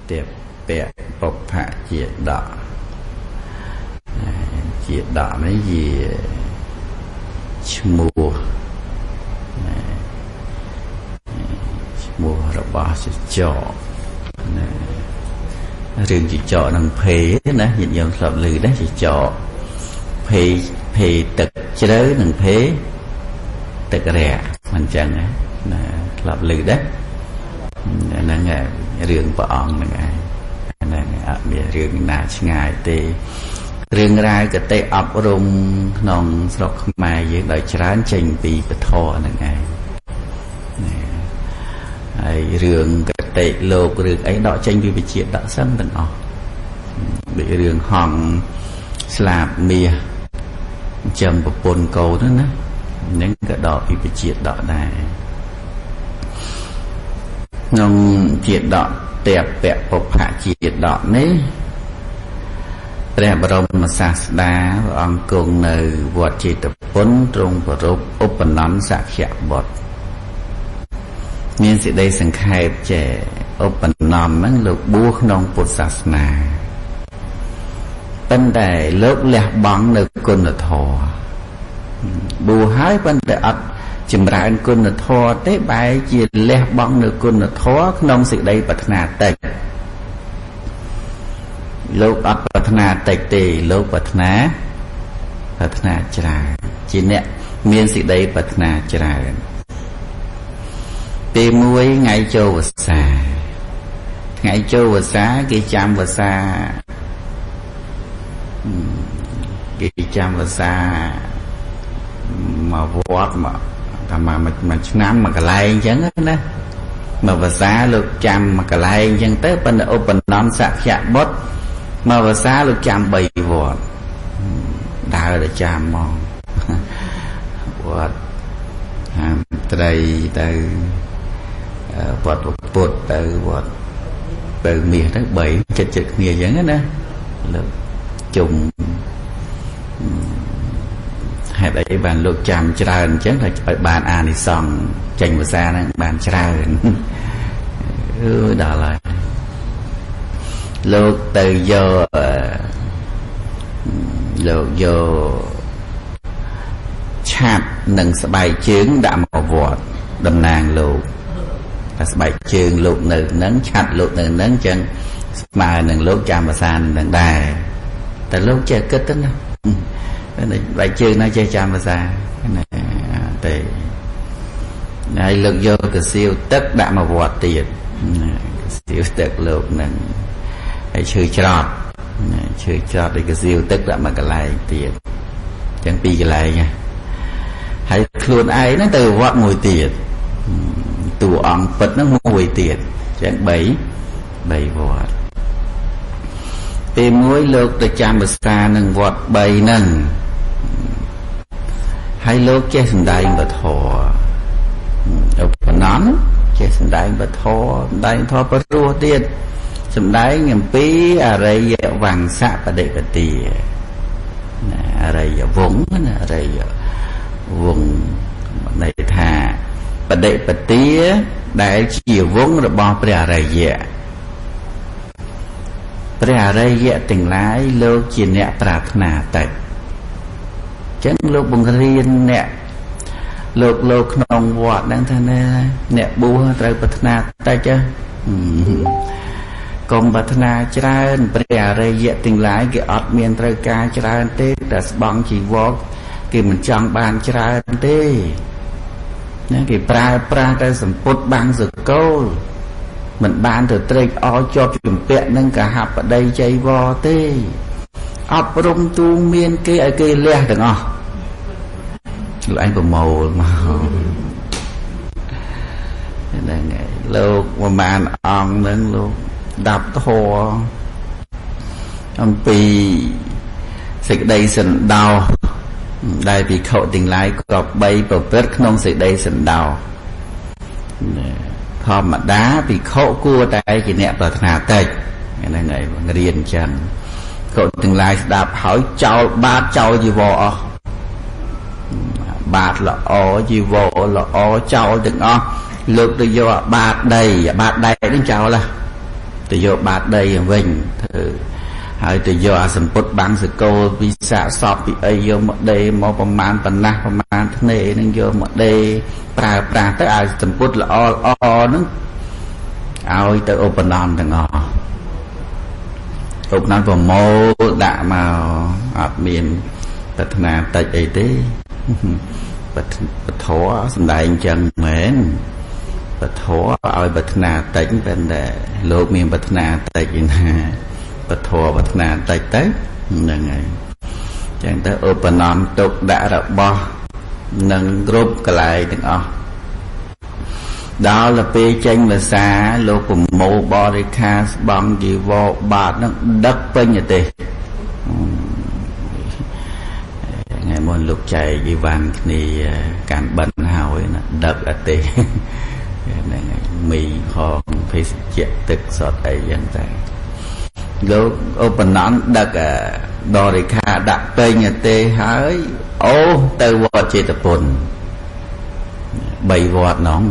tiệp bẹ bộc phạ chia đọ mấy gì mùa rồi bỏ sẽ cho rừng chỉ cho năng phê nè nhìn nhận lập lư đó chỉ cho phê tật chứ đó năng phê tật rẻ mình chẳng á lập lư đó là ngày rừng bỏ on là ngày rừng nào ngày thì rừng ra cái tê ấp rung non sọc mai với đời chán trình bị cái thọ là ngày rừng cái tệ lô rừng ấy đọ tranh vì bị chuyện đã sân từng ọ bị rừng hòn slab mìa chầm một bồn cầu đó nè những cái đọ bị chuyện đọ này nông chuyện đọ tẹp bẹp bộc hạ chuyện đọ đấyព្រះបរមសាស្តាអង្គគង់នៅវត្តចេតពុនទ្រង់ប្រពឧបនន្តសក្យបុត្រមានសេចក្តីសង្ខេបចេឧបនន្តហ្នឹងលោកបួសក្នុងពុទ្ធសាសនាប៉ុន្តែលោកលះបង់នៅគុណធម៌បួសហើយប៉ុន្តែអត់ចម្រើនគុណធម៌ទេបែរជាលះបង់នៅគុណធម៌ក្នុងសេចក្តីប្រាថ្នាតិចលោកអត់ប្រាថ្នាតិចទេលោកប្រាថ្នាច្រើនជាអ្នកមានសេចក្តីប្រាថ្នាច្រើនទី1ថ្ងៃចូលវស្សាថ្ងៃចូលវស្សាគេចាំវស្សាមកវត្តមកតាមមួយឆ្នាំមួយកន្លែងអញ្ចឹងណាមកវស្សាលោកចាំមួយកន្លែងអញ្ចឹងទៅប៉ុន្តែឧបនន្តសក្យបុត្រមកវស្សាលោកចាំ3វត្តដើរទៅចាំមកវត្តហាមត្រីទៅវត្តពុទ្ធទៅវត្តទៅមាសទៅ3ចិត្តគ្នាអញ្ចឹងណាលោកជុំហេតុអីបានលោកចាំច្រើនអញ្ចឹងឲ្យបានអានិសង្សចេញវស្សាហ្នឹងបានច្រើនដល់ហើយលោកទៅយកឆាប់និងស្បែកជើងដាក់មកវត្តតំណាងលោកតែស្បែកជើងលោកនៅហ្នឹងឆាត់លោកនៅហ្នឹងអញ្ចឹងស្មើនឹងលោកចាំវស្សានឹងដែរតែលោកចេះគិតទៅណាស្បែកជើងណាចេះចាំវស្សាណាតែហើយលោកយកកសៀវទឹកដាក់មកវត្តទៀតកសៀវទឹកលោកហ្នឹងហើយឈើច្រត់ឯកសៀវទឹកដាក់មកកន្លែងទៀតអញ្ចឹង2កន្លែងហើយខ្លួនឯងហ្នឹងទៅវត្តមួយទៀតតួអង្គពិតហ្នឹងមួយទៀតអញ្ចឹង3វត្តទី1លោកទៅចាំវស្សានឹងវត្ត3ហ្នឹងហើយលោកចេះសំដែងពធឧបនន្តចេះសំដែងពធសំដែងធម៌ព្រោះទៀតសម្ដែងអំពីអរិយវង្សបដិបទាអរិយវង្សណាអរិយវង្សន័យថាបដិបទាដែលជាវង្សរបស់ព្រះអរិយទាំងឡាយលោកជាអ្នកប្រាថ្នាតិចអញ្ចឹងលោកបង្រៀនអ្នកលោកក្នុងវត្តហ្នឹងថាអ្នកបួសត្រូវប្រាថ្នាតិចកុំប្រាថ្នាច្រើនព្រះអរិយទាំងឡាយគេអត់មានត្រូវការច្រើនទេតែស្បង់ជីវកគេមិនចង់បានច្រើនទេណាគេប្រើប្រាស់តែសម្ពុតបាំងសកលមិនបានទៅត្រេកអរជាប់ជំពាក់នឹងកហបដីចៃវរទេអប់រំទូមានគេឲ្យគេលះទាំងអស់លោកឯងប្រមូលមកហ្នឹងហើយលោកប្រមាណអង្គហ្នឹងលោកដាប់ធរអំពីសេចក្តីសន្តោសដែលភិក្ខុទាំងឡាយក៏បីប្រព្រឹត្តក្នុងសេចក្តីសន្តោសធម្មតាភិក្ខុគួរតែជាអ្នកប្រាថ្នាតិចហ្នឹងហើយរៀនអញ្ចឹងភិក្ខុទាំងឡាយស្ដាប់ហើយចោលបាតចោលជីវរអស់បាតល្អជីវរល្អចោលទាំងអស់លើកទៅយកបាតដីនឹងចោល ទៅយកបាតដីវិញធ្វើហើយទៅយកអាសម្ពុតបាំងសកលពីសាកសពពីអីយកមកដេមកប្រមាណប៉ុណ្ណាប្រមាណធ្នេនឹងយកមកដេប្រើប្រាស់ទៅឲ្យសម្ពុតល្អហ្នឹងឲ្យទៅឧបនំទាំងអស់ឧបនំប្រមូលដាក់មកអត់មានប្រាថ្នាតិចអីទេពធសំដែងអញ្ចឹងមែនពធឲ្យប្រាថ្នាតិចប៉ុន្តែលោកមានប្រាថ្នាតិចឯណាពធប្រាថ្នាតិចទៅហ្នឹងហើយអញ្ចឹងទៅឧបនំទុកដាក់របស់នឹងគ្រប់កន្លែងទាំងអស់ដល់ទៅពេលចេញភាសាលោកប្រមូលបរិខាស្បង់ជីវរបាតនឹងដឹកពេញប្រទេសថ្ងៃមុនលោកចែកអីវ៉ាន់គ្នាកាន់បិណ្ឌហើយណាដឹកប្រទេសហ្នឹងហើយមីហងភេសជ្ជៈទឹកសតអីយ៉ាងតែលោកឧបនន្តដឹកបរិខាដាក់ពេញប្រទេសហើយអូទៅវត្តចេតពុន3វត្តហ្នឹង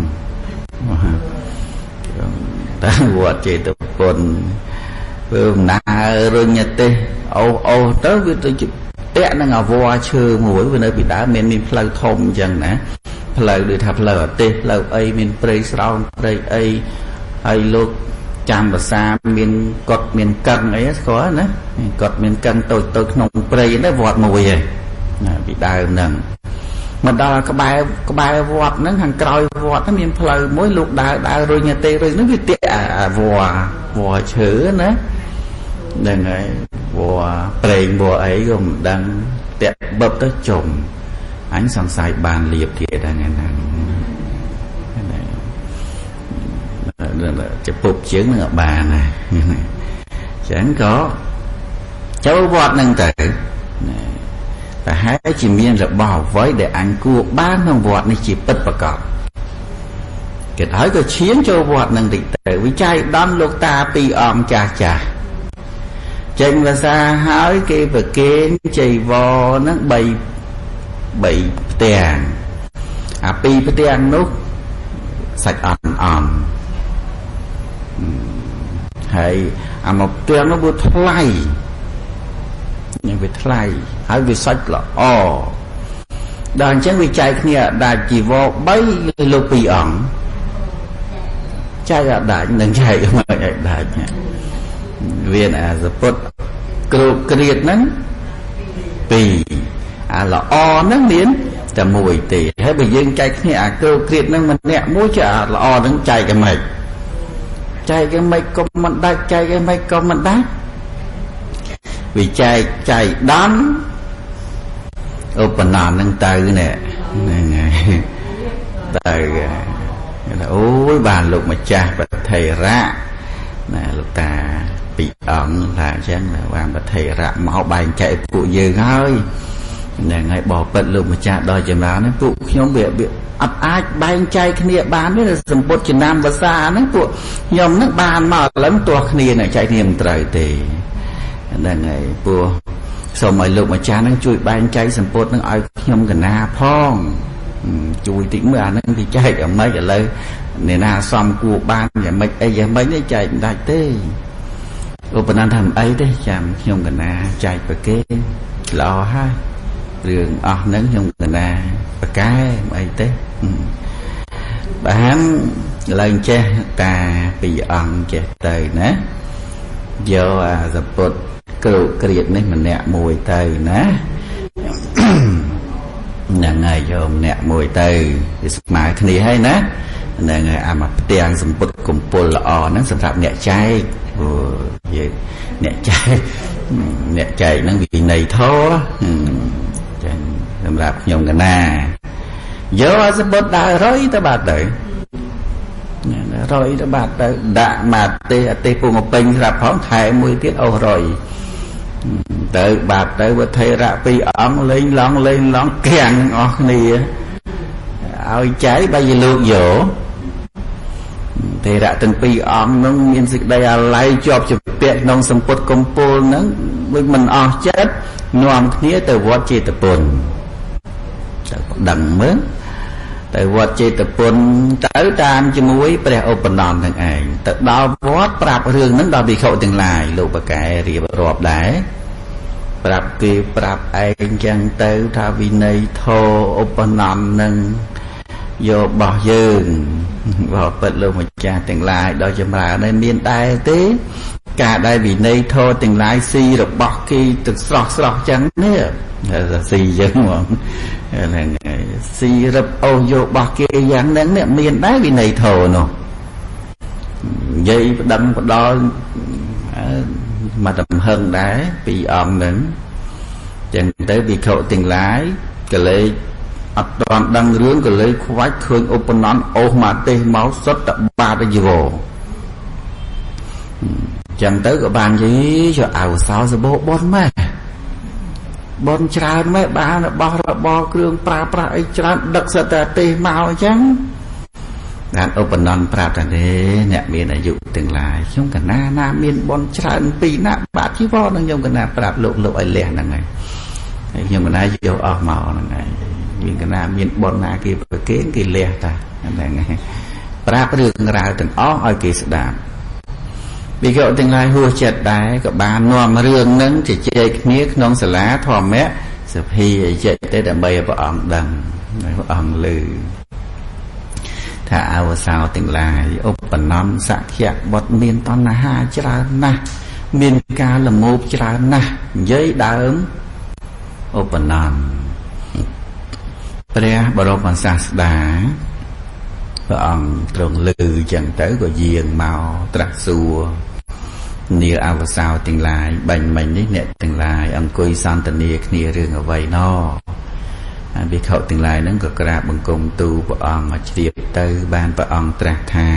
តែវត្តចេតពុនធ្វើដំណើររុញទេសអូទៅវាទៅតាក់នឹងអវរឈើមួយវានៅពីដើមមានផ្លូវធំអញ្ចឹងណាផ្លូវដូចថាផ្លូវអាទេសផ្លូវអីមានព្រៃស្រោងព្រៃអីហើយលោកចាំភាសាមានកត់មានកឹងអីស្គាល់ណាកត់មានកឹងតូចក្នុងព្រៃហ្នឹងវត្តមួយឯងណាពីដើមហ្នឹងមកដល់ក្បែរវត្តហ្នឹងខាងក្រោយវត្តហ្នឹងមានផ្លូវមួយលោកដើររុញទេរុញហ្នឹងវាតាក់អាវរឈើណាហ្នឹងហើយវប្រេងវអីក៏មិនដឹងតាក់បឹបទៅចុំអញសង្ស័យបានលៀបទៀតហ្នឹងហ្នឹងចពុកជើងនឹងបានណាចឹងក៏ចូលវត្តហ្នឹងទៅតែហើយជាមានរបស់អ្វីដែលអញគួរបានក្នុងវត្តនេះជាពិតប្រាកដគេហើយក៏ឈានចូលវត្តហ្នឹងតិចទៅវិច័យដំលោកតាពីរអង្គចាស់ចេញភាសាហើយគេប្រគេនចៃវរហ្នឹង3ផ្ទាំងអា2ផ្ទាំងនោះសាច់អន់ហើយអាមកផ្ទាំងនោះវាថ្លៃវាថ្លៃហើយវាសាច់ល្អដល់អញ្ចឹងវាចែកគ្នាដាច់ជីវរ3លោក2អង្គចែកអត់ដាច់នឹងចែកមកឲ្យដាច់វាអាសពុតគ្រូក្រៀតហ្នឹង2អាល្អហ្នឹងមានតែ1ទេហើយបើយើងចែកគ្នាអាគ្រូក្រៀតហ្នឹងម្នាក់មួយចាអាល្អហ្នឹងចែកយ៉ាងម៉េចក៏មិនដាច់ចែកយ៉ាងម៉េចក៏មិនដាច់វាចែកដំឧបនន្តហ្នឹងទៅនេះហ្នឹងហើយទៅអូយបានលោកម្ចាស់ប្រថេរៈណាលោកតាពីរអង្គថាអញ្ចឹងបានប្រថេរៈមកបែងចែកពួកយើងហើយហ្នឹងហើយបបិទ្ធលោកម្ចាស់ដល់ចម្រើនហ្នឹងពួកខ្ញុំវាអត់អាចបែងចែកគ្នាបានទេសម្ពុតចំណាំភាសាហ្នឹងពួកខ្ញុំហ្នឹងបានមកឥឡូវទាស់គ្នានឹងចែកគ្នាមិនត្រូវទេហ្នឹងហើយពួកសូមឲ្យលោកម្ចាស់ហ្នឹងជួយបែងចែកសម្ពុតហ្នឹងឲ្យខ្ញុំកណាផងជួយតិចមើលអាហ្នឹងទៅចែកអាម៉េចឥឡូវអ្នកណាសំគួរបានយ៉ាងម៉េចអីយ៉ាងម៉េចនេះចែកមិនដាច់ទេឧបនន្តថាមិនអីទេចាំខ្ញុំកណាចែកប្រគេល្អហើយរឿងអស់ហ្នឹងខ្ញុំកណាប្រកែមិនអីទេបានឡើងចេះតាពីរអង្គចេះទៅណាយកអាសពុតគ្រូក្រៀតនេះម្នាក់មួយទៅណាហ្នឹងហើយយកម្នាក់មួយទៅវាស្មើគ្នាហើយណាហ្នឹងហើយអាមកផ្ទាំងសម្ពុតកំពុលល្អហ្នឹងសម្រាប់អ្នកចែកយើងអ្នកចែកហ្នឹងវិន័យធម៌ចឹងសម្រាប់ខ្ញុំកណាយកអាសម្ពុតដើររយទៅបាត់ទៅរយទៅបាត់ទៅដាក់មកទេអទេសពុំមកពេញស្រាប់ផងខែមួយទៀតអូសរយទៅបាត់ទៅវថេរៈពីរអង្គលេងឡងកាំងអស់គ្នាឲ្យចែកបើយលោកយកថេរៈទាំងពីរអង្គនឹងមានសេចក្តីអាល័យជាប់ជាពាក់ក្នុងសម្ពុតកំពូលហ្នឹងដូចមិនអស់ចិត្តនាំគ្នាទៅវត្តចេតពុនទៅដឹងមើល ទៅវត្តចេតពុនទៅតាមជាមួយព្រះឧបនន្តទាំងឯងទៅដល់វត្តប្រាប់រឿងហ្នឹងដល់ភិក្ខុទាំងឡាយលោកបកែរៀបរាប់ដែរប្រាប់គេប្រាប់ឯងចឹងទៅថាវិន័យធម៌ឧបនន្តនឹងយករបស់យើងបបិទ្ធលោកម្ចាស់ទាំងឡាយដល់ចម្រើននេះមានដែរទេការដែលវិន័យធម៌ទាំងឡាយស៊ីរបស់គេទឹកស្រស់ចឹងនេះស៊ីយើងហ្មងហ្នឹងហើយស៊ីរឹបអូសយករបស់គេយ៉ាងហ្នឹងនេះមានដែរវិន័យធម៌នោះនិយាយប្តឹងផ្ដាល់មកតំហឹងដែរពីអង្គហ្នឹងចឹងទៅវិខុទាំងឡាយកលេចអត់ទាន់ដឹងរឿងក៏លេចខ្វាច់ឃើញឧបនន្តអូសមកទេសមកសុទ្ធតែបាបជីវរចឹងទៅក៏បាននិយាយចូលអវសោសបោបនម៉ែបនច្រើនម៉ែបានរបស់របរគ្រឿងប្រើប្រាស់អីច្រើនដឹកសិតតែទេសមកអញ្ចឹងបានឧបនន្តប្រាប់ថាទេអ្នកមានអាយុទាំងឡាយខ្ញុំកណាណាមានបនច្រើនពីណាបាបជីវរនឹងខ្ញុំកណាប្រាប់លោកឲ្យលះហ្នឹងហើយខ្ញុំកណាយកអស់មកហ្នឹងហើយមានកណាមានបនណាគេប្រគេនគេលះតាហ្នឹងហើយប្រាប់រឿងរ៉ាវទាំងអស់ឲ្យគេស្ដាប់វិកទាំងឡាយហួសចិត្តដែរក៏បាននាំរឿងហ្នឹងជជែកគ្នាក្នុងសាលាធម្មៈសភាជិតទៅដើម្បីឲ្យព្រះអង្គដឹងព្រះអង្គឮថាអវសោទាំងឡាយឧបនន្តសក្យបុត្រមានតណ្ហាច្រើនណាស់មានការលមោបច្រើនណាស់និយាយដើមឧបនន្តព្រះបរមសាស្តាព្រះអង្គទ្រង់ឮចឹងទៅក៏យាងមកត្រាស់សួរនាអវសោទាំងឡាយបាញ់មិញនេះអ្នកទាំងឡាយអង្គុយសន្ទនាគ្នារឿងអ្វីណោភិក្ខុទាំងឡាយហ្នឹងក៏ក្រាបបង្គំទូលព្រះអង្គឲ្យជ្រាបទៅបានព្រះអង្គត្រាស់ថា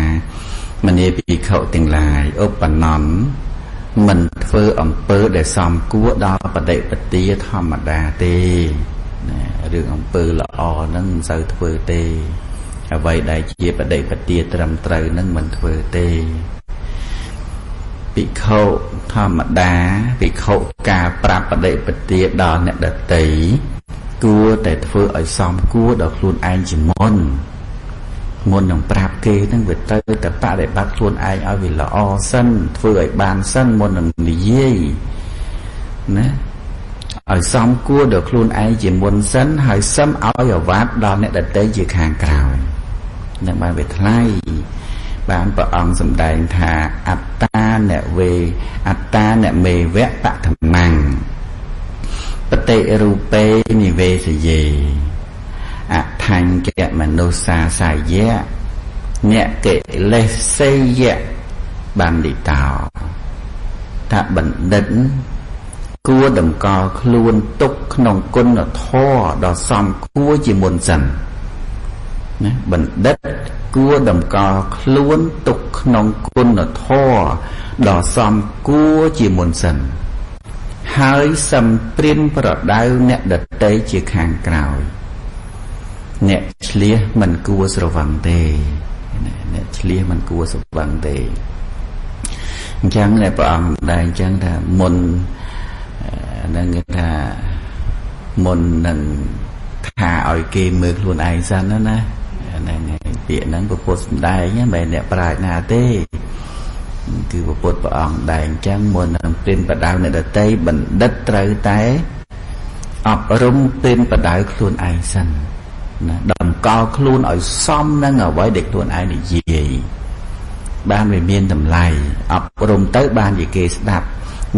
មនាភិក្ខុទាំងឡាយឧបនន្តមិនធ្វើអំពើដែលសមគួរដល់បដិបទាធម្មតាទេរឿងអំពើល្អហ្នឹងមិនសូវធ្វើទេអ្វីដែលជាបដិបទាត្រឹមត្រូវហ្នឹងមិនធ្វើទេភិក្ខុធម្មតាភិក្ខុការប្រាប់បដិបទាដល់អ្នកដទៃគួរតែធ្វើឲ្យសមគួរដល់ខ្លួនឯងជាមុននឹងប្រាប់គេហ្នឹងវាត្រូវតែបដិបត្តិខ្លួនឯងឲ្យវាល្អសិនធ្វើឲ្យបានសិនមុននឹងនិយាយណាឲ្យសមគួរដល់ខ្លួនឯងជាមុនសិនហើយសឹមឲ្យអាវ៉ាត់ដល់អ្នកដទៃជាខាងក្រោយនឹងបានវាថ្លៃបានព្រះអង្គសម្ដែងថាអត្តាអ្នកមេវៈបឋមੰបតិរូបេនិវេសយេអថញ្ញមនុស្សាសាយៈអ្នកកិលេសយៈបណ្ឌិតោថាបណ្ឌិតគួរតម្កល់ខ្លួនទុកក្នុងគុណធម៌ដ៏សមគួរជាមុនសិនណាបណ្ឌិតគួរតម្កល់ខ្លួនទុកក្នុងគុណធម៌ដ៏សមគួរជាមុនសិនហើយសំព្រានប្រដៅអ្នកដទៃជាខាងក្រោយអ្នកឆ្លៀសមិនគួរស្រវឹងទេអ្នកឆ្លៀសមិនគួរស្រវឹងទេអញ្ចឹងព្រះអង្គដែរអញ្ចឹងថាមុននឹងថាមុននឹងថាឲ្យគេមើលខ្លួនឯងសិនណាហ្នឹងពាក្យហ្នឹងពុទ្ធសម្ដែងមិនមែនអ្នកប្រាជ្ញណាទេគឺពុទ្ធព្រះអង្គដែរអញ្ចឹងមុននឹងព្រានបដៅអ្នកដទៃបណ្ឌិតត្រូវតែអប់រំព្រានបដៅខ្លួនឯងសិនណាតម្កល់ខ្លួនឲ្យសមនឹងអ្វីដែលខ្លួនឯងនិយាយបានវាមានតម្លៃអប់រំទៅបានជាគេស្ដាប់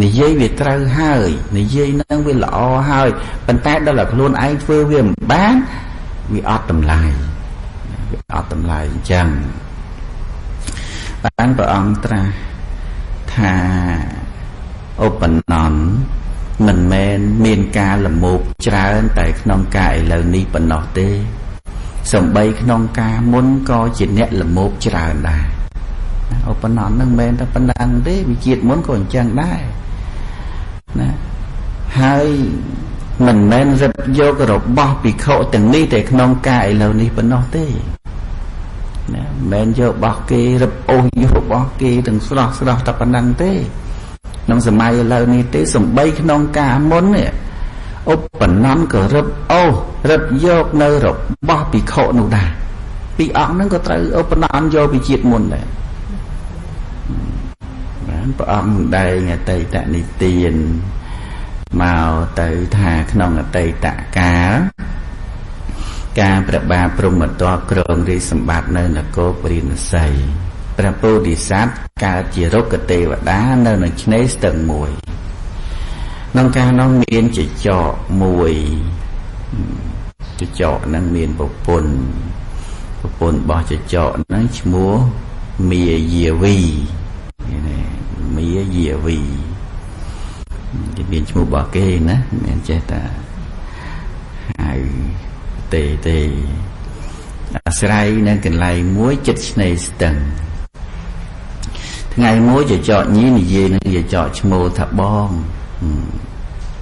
និយាយវាត្រូវហើយនិយាយនឹងវាល្អហើយប៉ុន្តែដល់តែខ្លួនឯងធ្វើវាមិនបានវាអត់តម្លៃអញ្ចឹងបានព្រះអង្គត្រាស់ថាឧបនន្តមិនមែនមានការលមោបច្រើនតែក្នុងការឥឡូវនេះប៉ុណ្ណោះទេសំបីក្នុងការមុនក៏ជាអ្នកលមោបច្រើនដែរឧបនន្តនឹងមិនមែនតែប៉ុណ្ណឹងទេវិជាតិមុនក៏អញ្ចឹងដែរណាហើយមិនមែនរឹបយករបស់ភិក្ខុទាំងនេះតែក្នុងការឥឡូវនេះប៉ុណ្ណោះទេណាមិនមែនយករបស់គេរឹបអូសយករបស់គេទាំងស្រស់តែប៉ុណ្ណឹងទេក្នុងសម័យឥឡូវនេះទេសំបីក្នុងការមុននេះឧបនន្តក៏រឹបអូស រត់យកនៅរបស់ភិក្ខុនោះដែរពីអង្គហ្នឹងក៏ត្រូវឧបនន្តយកពីជាតិមុនដែរបានព្រះអង្គដែលអតីតនិទានមកទៅថាក្នុងអតីតកាលការព្រះបាទព្រហ្មទត្តគ្រងរាជសម្បត្តិនៅនគរព្រាណសីព្រះពោធិសត្វកើតជារុក្ខទេវតានៅនឹងឆ្នេរស្ទឹងមួយក្នុងកាលនោះមានចចកមួយចចកហ្នឹងមានប្រពន្ធរបស់ចចកហ្នឹងឈ្មោះមាយាវីមាយាវីគេមានឈ្មោះរបស់គេណាមិនចេះតាហៅទេអាស្រ័យនៅកន្លែងមួយចិត្តឆ្នេរស្ទឹងថ្ងៃមួយចចកញីនិយាយនឹងចចកឈ្មោះថាបង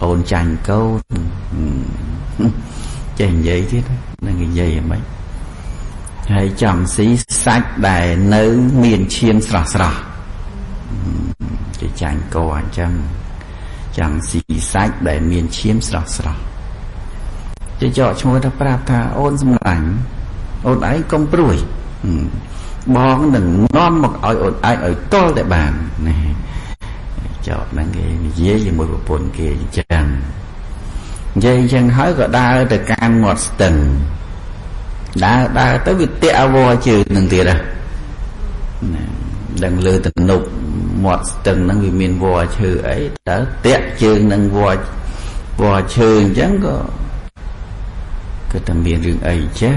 អូនចាញ់កូនចេះនិយាយទៀតនឹងនិយាយហ្មងហើយចង់ស៊ីសាច់ដែលនៅមានឈាមស្រស់គេចាញ់កោអញ្ចឹងចង់ស៊ីសាច់ដែលមានឈាមស្រស់ចចកឈ្មោះថាប្រាប់ថាអូនសម្លាញ់អូនឯងកុំព្រួយបងនឹងនាំមកឲ្យអូនឯងឲ្យតល់តែបានណាចកហ្នឹងគេនិយាយជាមួយប្រពន្ធគេអញ្ចឹងនិយាយអញ្ចឹងហើយក៏ដើរទៅកាន់មាត់ស្ទឹងដើរទៅវាតាក់អវជើងនឹងទៀតណាដឹងលើទំនប់មាត់ស្ទឹងហ្នឹងវាមានវល្លិឈើអីតើតាក់ជើងនឹងវល្លិឈើអញ្ចឹងក៏តែមានរឿងអីចេះ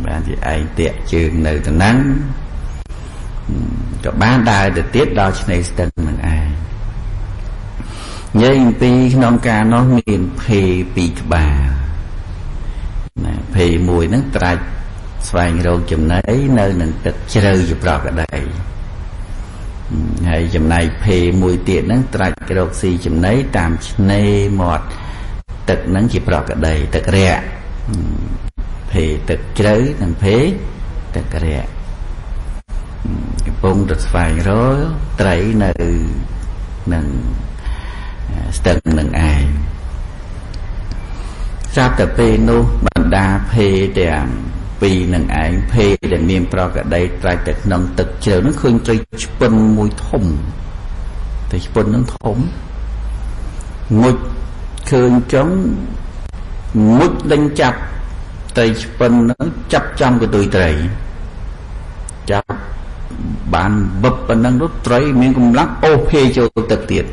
បានជាឯងតាក់ជើងនៅទៅហ្នឹងក៏បានដើរទៅទៀតដល់ឆ្នេរស្ទឹងនឹងឯងនិយាយអំពីក្នុងការនោះមានភេពីរក្បាលណាភេមួយហ្នឹងត្រាច់ស្វែងរកចំណីនៅនឹងទឹកជ្រៅជាប្រកដីហើយចំណែកភេមួយទៀតហ្នឹងត្រាច់រកស៊ីចំណីតាមឆ្នេរមាត់ទឹកហ្នឹងជាប្រកដីទឹករាក់ភេទឹកជ្រៅនិងភេទឹករាក់កំពុងទៅស្វែងរកត្រីនៅនឹងស្ទឹងនឹងឯងចាប់តែពេលនោះបណ្ដាភេទាំងពីរនឹងឯងភេដែលមានប្រកដីត្រាច់ទៅក្នុងទឹកជ្រៅនោះឃើញត្រីឆ្ពិនមួយធំត្រីឆ្ពិននឹងធំមុជឃើញចឹងមុជដេញចាប់ត្រីឆ្ពិននឹងចាប់ចំកន្ទុយត្រីចាប់បានបឹបប៉ុណ្ណឹងនោះត្រីមានកម្លាំងអូសភេចូលទឹកទៀត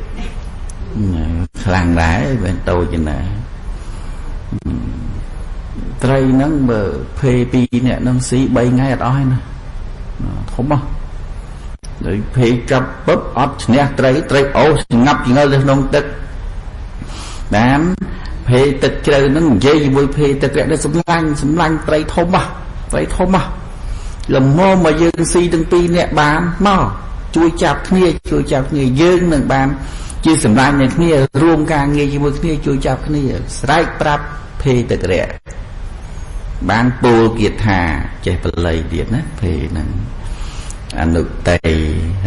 ខ្លាំងដែរវាតូចណាស់ត្រីហ្នឹងបើភេពីរអ្នកនឹងស៊ី3ថ្ងៃអត់អស់ទេណាធំហ៎ដោយភេចាប់បឹបអត់ឈ្នះត្រីអូសស្ងាប់ចងើទៅក្នុងទឹកបានភេទឹកជ្រៅហ្នឹងនិយាយជាមួយភេទឹករាក់នេះសម្លាញ់ត្រីធំហ៎លំមមកយើងស៊ីទាំងពីរអ្នកបានមកជួយចាប់គ្នាយើងនឹងបានជាសម្លាញ់នឹងគ្នារួមការងារជាមួយគ្នាជួយចាប់គ្នាស្រែកប្រាប់ភេទឹករាក់បានពោលគាថាចេះបល័យទៀតណាភេហ្នឹងអនុតេ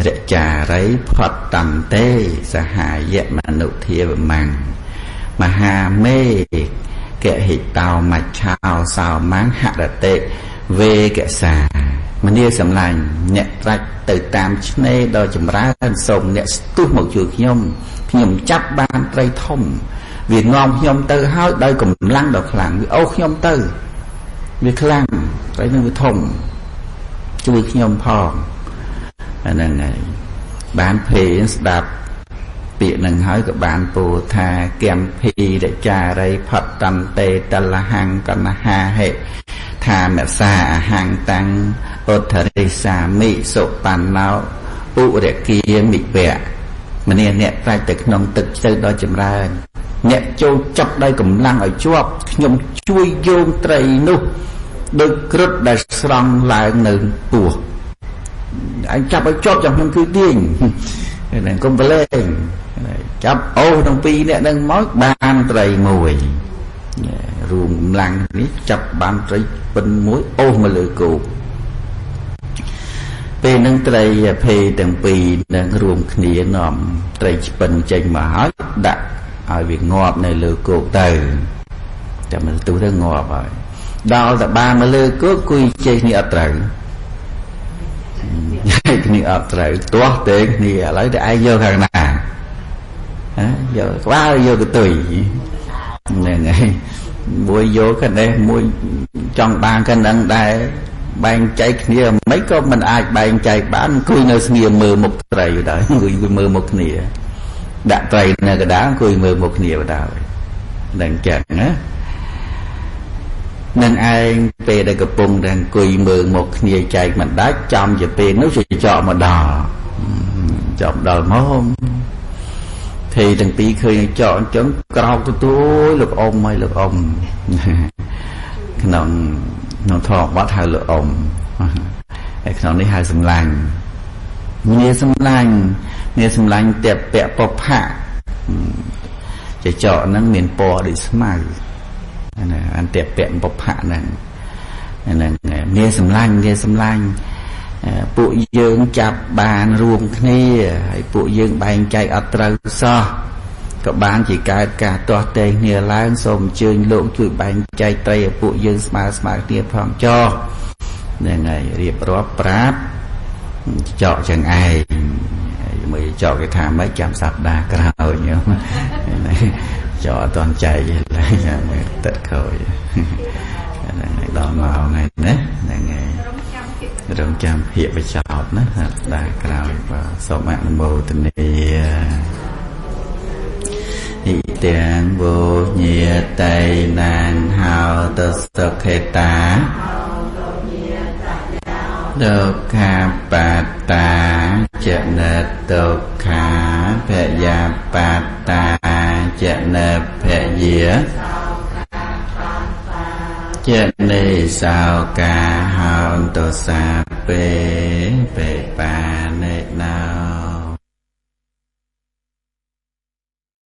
រចារីផតតន្តេសហាយមនុធាវមੰមហាមេកហិតោមច្ឆោសោមੰហរតិវេកសាមនាសម្លាញ់អ្នកត្រាច់ទៅតាមឆ្នេរដ៏ចម្រើនសូមអ្នកស្ទុះមកជួយខ្ញុំចាប់បានត្រីធំវានាំខ្ញុំទៅហើយដោយកម្លាំងដ៏ខ្លាំងវាអូសខ្ញុំទៅវាខ្លាំងត្រីនឹងវាធំជួយខ្ញុំផងអាហ្នឹងហើយបានភេស្ដាប់ពាក្យនឹងហើយក៏បានពោលថាកម្មភីរចារីផតតន្តេតលហង្កណហាហេថាមសាអហង្តាំងឧទ្ធរិសាមិសុបណ្ណោឧរគាមិវៈម្នាក់អ្នកប្រាច់ទៅក្នុងទឹកជ្រៅដ៏ចម្រើនអ្នកចូលចាប់ដោយកម្លាំងឲ្យជាប់ខ្ញុំជួយយោងត្រីនោះដោយគ្រុឌដែលស្រង់ឡើងនៅពោះអញចាប់ឲ្យជាប់ចាំខ្ញុំគឺទាញហ្នឹងកុំប្រឡែងចាប់អូសទាំងពីរអ្នកនឹងមកបានត្រីមួយរួមកម្លាំងនេះចាប់បានត្រីពិនមួយអូសមកលើគោកពេលនឹងត្រីភេទាំងពីរនឹងរួមគ្នានាំត្រីឆ្ពិនចេញមកហើយដាក់ឲ្យវាងាប់នៅលើគោកទៅ តែមើលទូទៅងាប់ហើយដល់តែបានមកលើគោគួយជេរគ្នាអត់ត្រូវគ្នាអត់ត្រូវទាស់ទេគ្នាឥឡូវតែឯងយកខាងណាយកក្បាលយកកតុយហ្នឹងហើយមួយយកកណ្ដេះមួយចង់បានកណ្ដឹងដែរបែងចែកគ្នាមិនក៏មិនអាចបែងចែកបានអង្គុយនៅស្ងៀមមើលមុខត្រីដែរអង្គុយមើលមុខគ្នាដាក់ត្រីនៅកណ្ដាលអង្គុយមើលមុខគ្នាបណ្ដោយនឹងចឹងណានឹងឯងពេលដែលកំពុងតែអង្គុយមើលមុខគ្នាចែកមិនដាច់ចំជាពេលនោះជាចកមកដល់ចំដល់មកថេទាំងពីរឃើញចកអញ្ចឹងក្រោកទទួលលោកអ៊ំហើយលោកអ៊ំក្នុងធម៌បាត់ហៅលោកអ៊ំហើយក្នុងនេះហៅសម្លាញ់ងារសម្លាញ់តែពាក់ពផៈចកហ្នឹងមានពណ៌ដូចស្មៅណាអន្តៈពាក់ពផៈហ្នឹងងារសម្លាញ់ពួកយើងចាប់បានរួមគ្នាហើយពួកយើងបែងចែកអត់ត្រូវសោះក៏បានជាកើតការទាស់ទែងគ្នាឡើងសូមអញ្ជើញលោកជួយបែងចែកត្រីឲ្យពួកយើងស្មើគ្នាផងចោះហ្នឹងហើយរៀបរាប់ប្រាប់ចកចឹងឯងមើលចកគេថាមិនចាំសប្តាហ៍ក្រោយចកអត់តន់ចែកទេឡើយមើលទឹកក្រោយហ្នឹងហើយដល់មកថ្ងៃណាហ្នឹងហើយរងចាំភាកបចោតណាដែរក្រោយបាទសូមអនុមោទនាអ៊ីទាំងវោញាតៃណានហៅតសុខេតាដុក្ខាបតាចនិតទុក្ខាភយាបតាចនិភយាចនេសោកាហោតសាពេបេបា